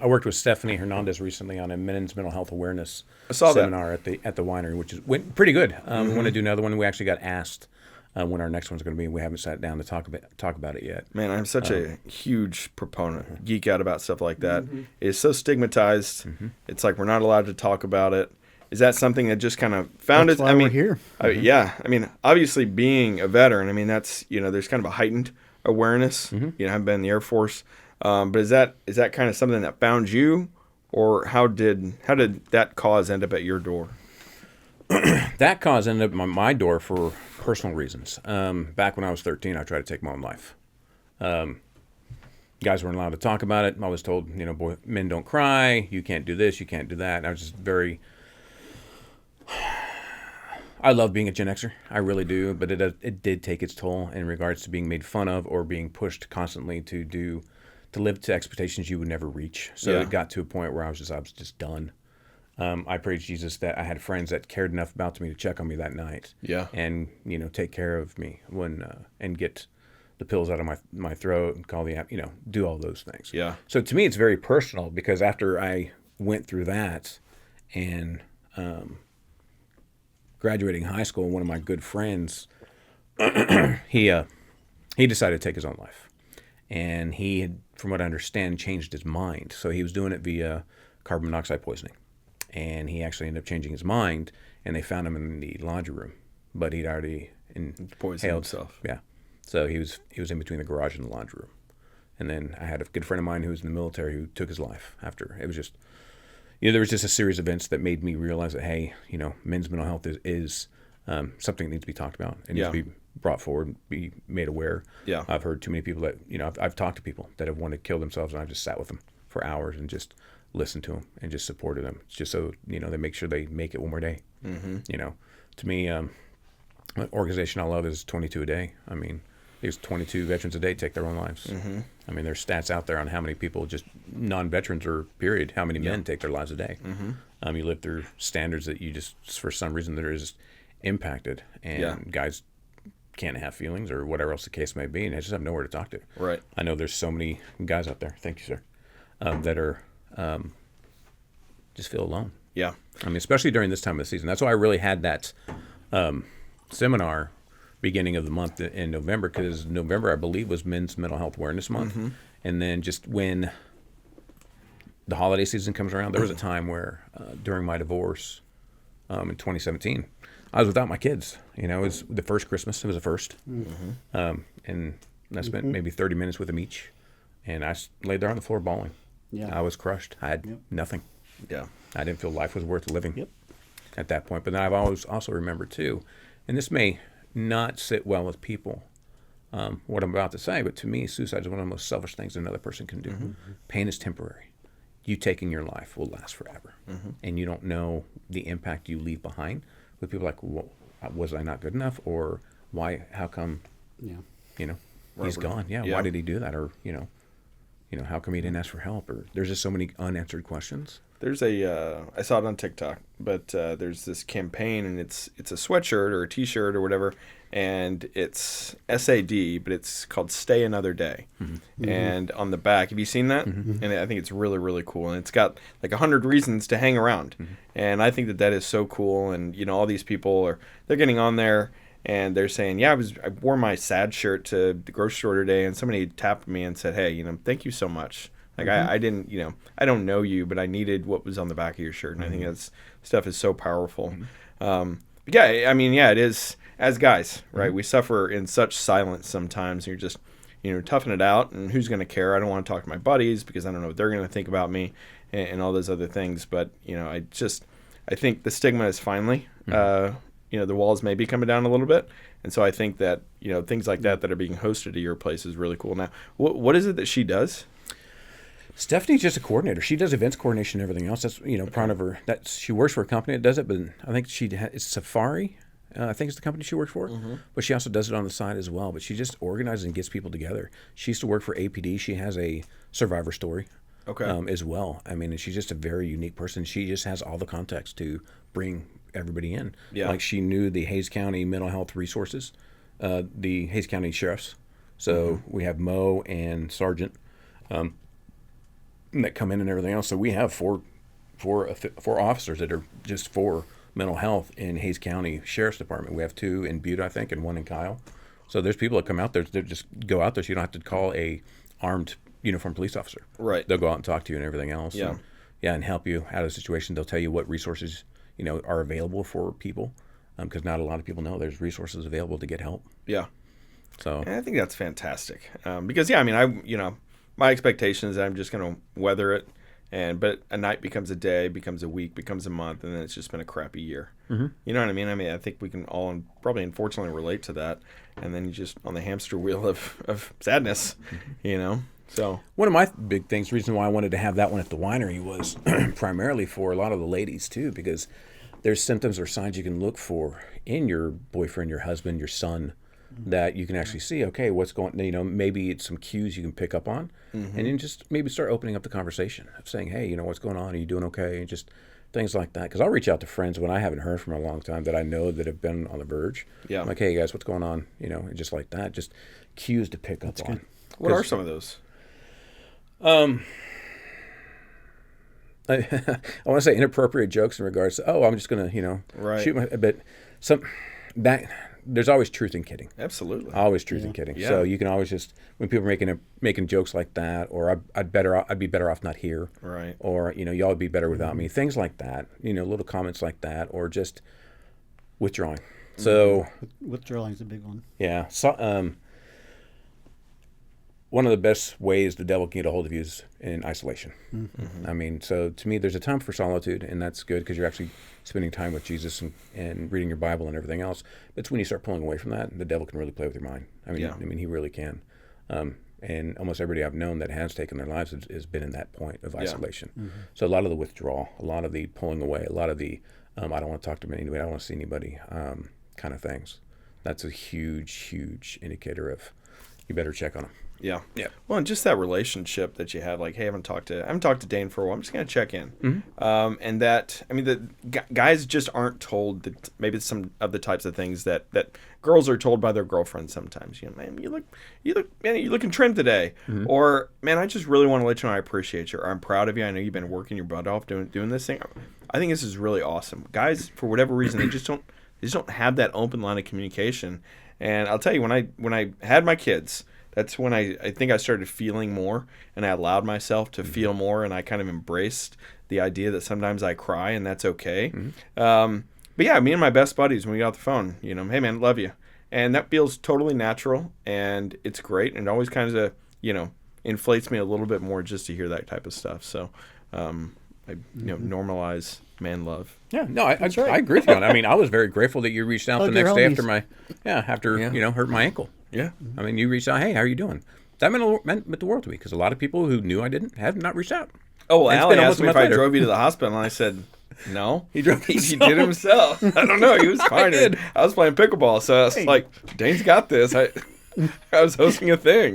I worked with Stephanie Hernandez recently on a men's mental health awareness I saw seminar at the winery, which went pretty good. We want to do another one. We actually got asked when our next one's going to be. We haven't sat down to talk about it yet. Man, I'm such a huge proponent, geek out about stuff like that. It's so stigmatized. It's like we're not allowed to talk about it. Is that something that just kind of found That's it? why we're here. Yeah. I mean, obviously being a veteran, I mean, that's, there's kind of a heightened awareness. I've been in the Air Force. But is that kind of something that found you, or how did that cause end up at your door? That cause ended up at my door for personal reasons. Back when I was 13, I tried to take my own life. Guys weren't allowed to talk about it. I was told, boy, men don't cry. You can't do this. You can't do that. And I was just I love being a Gen Xer. I really do. But it did take its toll in regards to being made fun of or being pushed constantly to live to expectations you would never reach. So it got to a point where I was just done. I praise Jesus that I had friends that cared enough about me to check on me that night. Yeah. And, take care of me and get the pills out of my throat and call the do all those things. Yeah. So to me, it's very personal because after I went through that and graduating high school, one of my good friends, he decided to take his own life. And he had, from what I understand, changed his mind. So he was doing it via carbon monoxide poisoning. And he actually ended up changing his mind, and they found him in the laundry room. But he'd already Poisoned himself. Yeah. So he was in between the garage and the laundry room. And then I had a good friend of mine who was in the military who took his life after. It was just, there was just a series of events that made me realize that, hey, men's mental health is something that needs to be talked about. It needs to be brought forward and be made aware. Yeah. I've heard too many people that, I've talked to people that have wanted to kill themselves, and I've just sat with them for hours and just listened to them and just supported them, just so, they make sure they make it one more day. To me, an organization I love is 22 a day. I mean, there's 22 veterans a day take their own lives. I mean, there's stats out there on how many people, just non-veterans or period, how many men take their lives a day. You live through standards that you just, for some reason, there is impacted, and guys can't have feelings or whatever else the case may be, and they just have nowhere to talk to. Right. I know there's so many guys out there, thank you, sir, that are just feel alone. Yeah. I mean, especially during this time of the season. That's why I really had that seminar beginning of the month in November, because November, I believe, was Men's Mental Health Awareness Month. And then just when the holiday season comes around, there was a time where during my divorce in 2017, I was without my kids. It was the first Christmas. It was the first. And I spent maybe 30 minutes with them each. And I laid there on the floor bawling. Yeah. I was crushed. I had nothing. Yeah. I didn't feel life was worth living at that point. But then I've always also remembered, too, and this may not sit well with people, what I'm about to say, but to me, suicide is one of the most selfish things another person can do. Pain is temporary. You taking your life will last forever. And you don't know the impact you leave behind with people like, well, was I not good enough? Or why, how come, he's gone? Yeah, why did he do that? Or, how come he didn't ask for help? Or there's just so many unanswered questions. There's I saw it on TikTok, but there's this campaign, and it's a sweatshirt or a T-shirt or whatever, and it's SAD, but it's called Stay Another Day. And on the back, have you seen that? And I think it's really, really cool, and it's got like 100 reasons to hang around, and I think that is so cool. And all these people they're getting on there, and they're saying, I wore my sad shirt to the grocery store today, and somebody tapped me and said, hey, thank you so much. Like I didn't, I don't know you, but I needed what was on the back of your shirt. And I think that stuff is so powerful. It is, as guys, right? We suffer in such silence sometimes. You're just, toughing it out, and who's going to care? I don't want to talk to my buddies because I don't know what they're going to think about me and all those other things. But, I think the stigma is finally, the walls may be coming down a little bit. And so I think that, things like that are being hosted at your place is really cool. Now, what is it that she does? Stephanie's just a coordinator. She does events coordination and everything else. That's part of her. She works for a company that does it, but I think it's Safari. I think it's the company she works for. But she also does it on the side as well. But she just organizes and gets people together. She used to work for APD. She has a survivor story, as well. I mean, and she's just a very unique person. She just has all the context to bring everybody in. Yeah. Like she knew the Hays County mental health resources, the Hays County sheriffs. So we have Mo and Sergeant. that come in and everything else. So we have four officers that are just for mental health in Hays County Sheriff's Department. We have 2 in Butte, I think, and 1 in Kyle. So there's people that come out there that just go out there. So you don't have to call a armed uniformed police officer. Right. They'll go out and talk to you and everything else. Yeah. And help you out of the situation. They'll tell you what resources, are available for people, because not a lot of people know there's resources available to get help. Yeah. So and I think that's fantastic. Because my expectation is that I'm just going to weather it, but a night becomes a day, becomes a week, becomes a month, and then it's just been a crappy year. Mm-hmm. You know what I mean? I think we can all probably unfortunately relate to that, and then you just on the hamster wheel of sadness, So one of my big things, reason why I wanted to have that one at the winery was primarily for a lot of the ladies too, because there's symptoms or signs you can look for in your boyfriend, your husband, your son, that you can actually see, okay, what's going, maybe it's some cues you can pick up on, and then just maybe start opening up the conversation of saying, hey, what's going on? Are you doing okay? And just things like that. Because I'll reach out to friends when I haven't heard from a long time that I know that have been on the verge. Yeah. I'm like, hey, guys, what's going on? And just like that, just cues to pick up on. What are some of those? I want to say inappropriate jokes in regards to, I'm just going to, right. shoot but there's always truth in kidding. Absolutely. Always truth in kidding. Yeah. So you can always just, when people are making jokes like that, or I'd be better off not here. Right. Or, y'all would be better without me. Things like that, little comments like that, or just withdrawing. So withdrawing is a big one. Yeah. So, one of the best ways the devil can get a hold of you is in isolation. Mm-hmm. So to me, there's a time for solitude, and that's good because you're actually spending time with Jesus and reading your Bible and everything else. But it's when you start pulling away from that, the devil can really play with your mind. He really can. And almost everybody I've known that has taken their lives has been in that point of isolation. Yeah. Mm-hmm. So a lot of the withdrawal, a lot of the pulling away, a lot of the I don't want to talk to anybody, I don't want to see anybody kind of things. That's a huge, huge indicator of you better check on them. Yeah. Yeah. Well, and just that relationship that you have, like, hey, I haven't talked to Dane for a while. I'm just going to check in. Mm-hmm. And that, the guys just aren't told that maybe some of the types of things that girls are told by their girlfriends sometimes. Man, you're looking trim today. Mm-hmm. Or, man, I just really want to let you know I appreciate you. Or I'm proud of you. I know you've been working your butt off doing this thing. I think this is really awesome. Guys, for whatever reason, they just don't have that open line of communication. And I'll tell you, when I had my kids, that's when I think I started feeling more, and I allowed myself to feel more, and I kind of embraced the idea that sometimes I cry, and that's okay. Mm-hmm. But yeah, me and my best buddies, when we got off the phone, hey man, love you. And that feels totally natural, and it's great, and it always kind of, inflates me a little bit more just to hear that type of stuff. So, normalize man love. Yeah, no, I agree with you on that. I was very grateful that you reached out the next day after hurt my ankle. Yeah. You reached out, hey, how are you doing? That meant the world to me, because a lot of people who knew I didn't have not reached out. Oh, well, Allie asked me if I drove you to the hospispel, and I said, no. He drove He did himself. I don't know. He was fine. I was playing pickleball, so I was like, Dane's got this. I was hosting a thing.